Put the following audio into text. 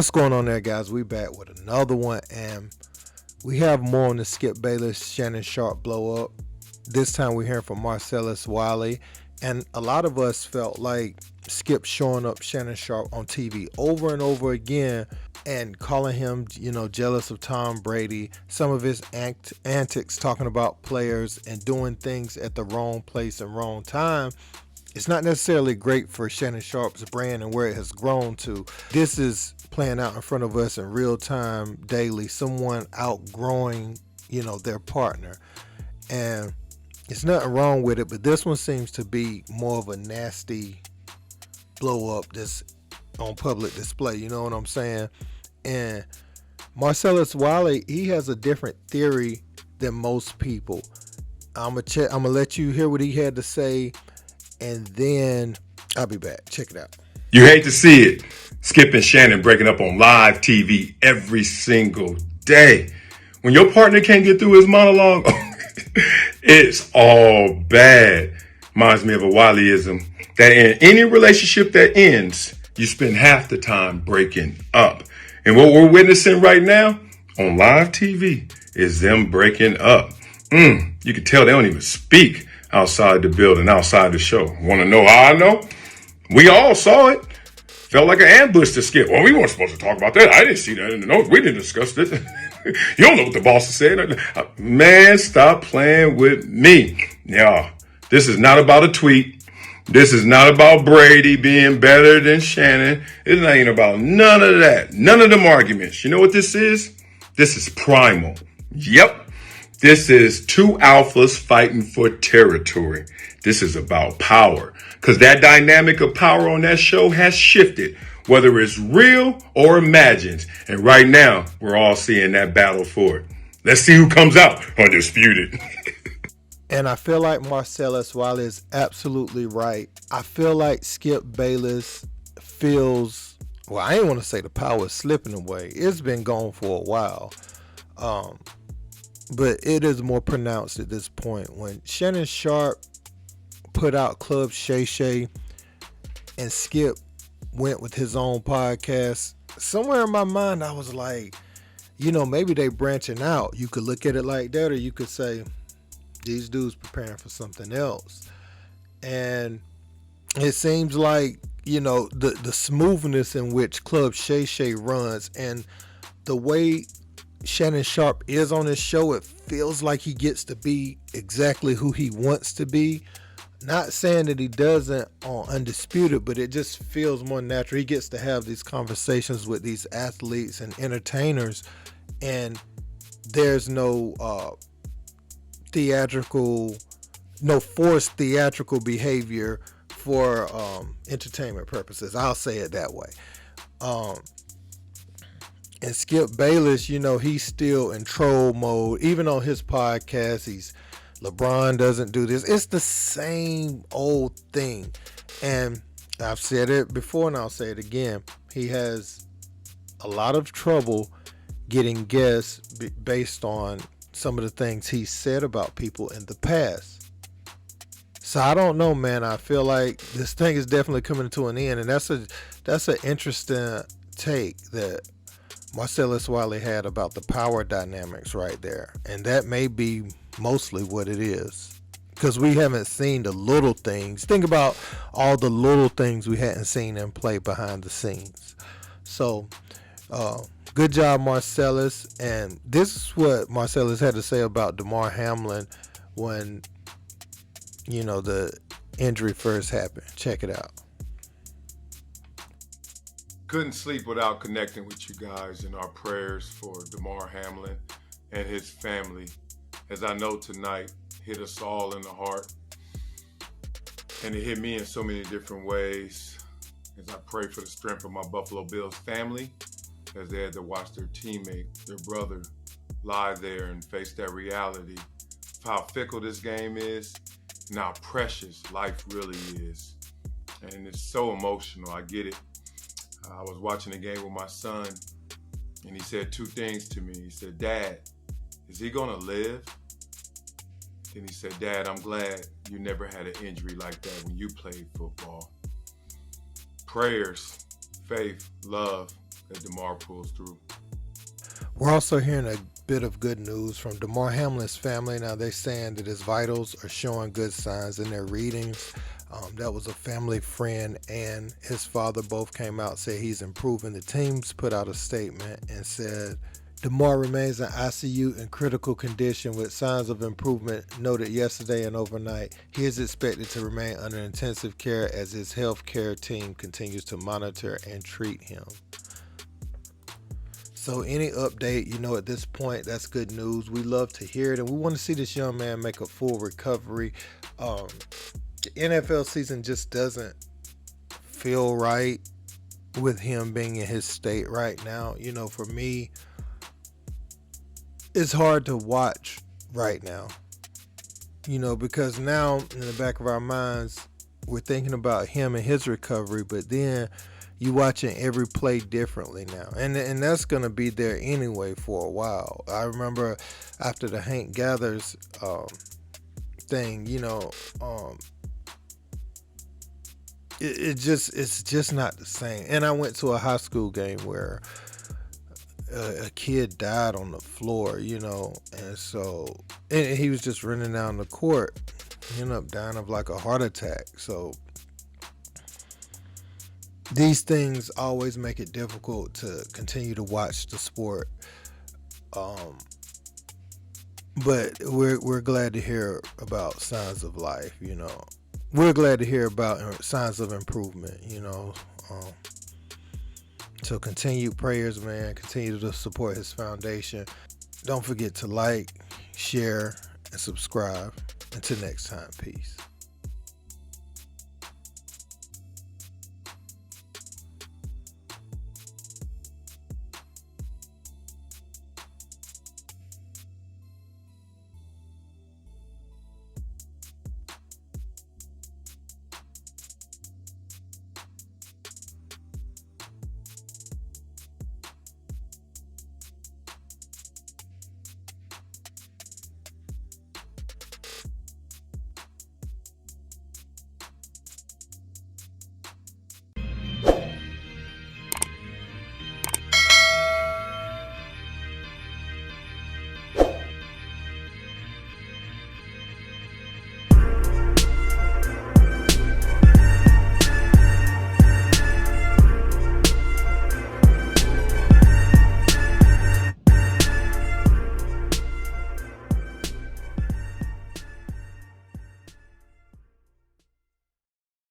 What's going on there, guys? We back with another one, and we have more on the Skip Bayless, Shannon Sharpe blow up. This time we're hearing from Marcellus Wiley, and a lot of us felt like Skip showing up Shannon Sharpe on TV over and over again and calling him, jealous of Tom Brady. Some of his antics talking about players and doing things at the wrong place and wrong time. It's not necessarily great for Shannon Sharpe's brand and where it has grown to. This is playing out in front of us in real time daily, someone outgrowing, their partner. And it's nothing wrong with it, but this one seems to be more of a nasty blow up that's on public display, you know what I'm saying? And Marcellus Wiley, he has a different theory than most people. I'm gonna let you hear what he had to say, and then I'll be back. Check it out. You hate to see it. Skip and Shannon breaking up on live TV every single day. When your partner can't get through his monologue, it's all bad. Reminds me of a Wileyism that in any relationship that ends, you spend half the time breaking up. And what we're witnessing right now on live TV is them breaking up. You can tell they don't even speak outside the building, outside the show. Want to know how I know? We all saw it. Felt like an ambush to Skip. Well, we weren't supposed to talk about that. I didn't see that in the notes. We didn't discuss this. You don't know what the boss said. Man, stop playing with me. Yeah, this is not about a tweet. This is not about Brady being better than Shannon. It's not even about none of that. None of them arguments. You know what this is? This is primal. Yep. This is two alphas fighting for territory. This is about power. Because that dynamic of power on that show has shifted, whether it's real or imagined. And right now, we're all seeing that battle for it. Let's see who comes out undisputed. And I feel like Marcellus Wiley is absolutely right. I feel like Skip Bayless feels, well, I ain't want to say the power is slipping away. It's been gone for a while. But it is more pronounced at this point. When Shannon Sharpe put out Club Shay Shay and Skip went with his own podcast, somewhere in my mind I was like, maybe they branching out. You could look at it like that, or you could say these dudes preparing for something else. And it seems like, the smoothness in which Club Shay Shay runs and the way Shannon Sharpe is on his show, it feels like he gets to be exactly who he wants to be. Not saying that he doesn't on Undisputed, but it just feels more natural. He gets to have these conversations with these athletes and entertainers, and there's no forced theatrical behavior for entertainment purposes. I'll say it that way. And Skip Bayless, he's still in troll mode. Even on his podcast, LeBron doesn't do this. It's the same old thing. And I've said it before and I'll say it again. He has a lot of trouble getting guests based on some of the things he said about people in the past. So I don't know, man. I feel like this thing is definitely coming to an end. And that's an interesting take that Marcellus Wiley had about the power dynamics right there. And that may be mostly what it is, because we haven't seen the little things. Think about all the little things we hadn't seen in play behind the scenes. So good job, Marcellus. And this is what Marcellus had to say about Damar Hamlin when the injury first happened. Check it out. Couldn't sleep without connecting with you guys in our prayers for Damar Hamlin and his family, as I know tonight hit us all in the heart. And it hit me in so many different ways as I pray for the strength of my Buffalo Bills family as they had to watch their teammate, their brother, lie there and face that reality of how fickle this game is and how precious life really is. And it's so emotional. I get it. I was watching a game with my son, and he said two things to me. He said, "Dad, is he gonna live?" Then he said, "Dad, I'm glad you never had an injury like that when you played football." Prayers, faith, love, that Damar pulls through. We're also hearing a bit of good news from Damar Hamlin's family. Now they're saying that his vitals are showing good signs in their readings. That was a family friend and his father both came out, said he's improving. The teams put out a statement and said Damar remains in ICU in critical condition with signs of improvement noted yesterday and overnight. He is expected to remain under intensive care as his health care team continues to monitor and treat him. So any update, at this point, that's good news. We love to hear it, and we want to see this young man make a full recovery. The NFL season just doesn't feel right with him being in his state right now. For me, it's hard to watch right now, because now in the back of our minds, we're thinking about him and his recovery, but then you watching every play differently now. And that's going to be there anyway for a while. I remember after the Hank Gathers thing, it's just not the same. And I went to a high school game where a kid died on the floor, and so and he was just running down the court. He ended up dying of like a heart attack. So these things always make it difficult to continue to watch the sport. But we're glad to hear about signs of life, We're glad to hear about signs of improvement, So continue prayers, man. Continue to support his foundation. Don't forget to like, share, and subscribe. Until next time, peace.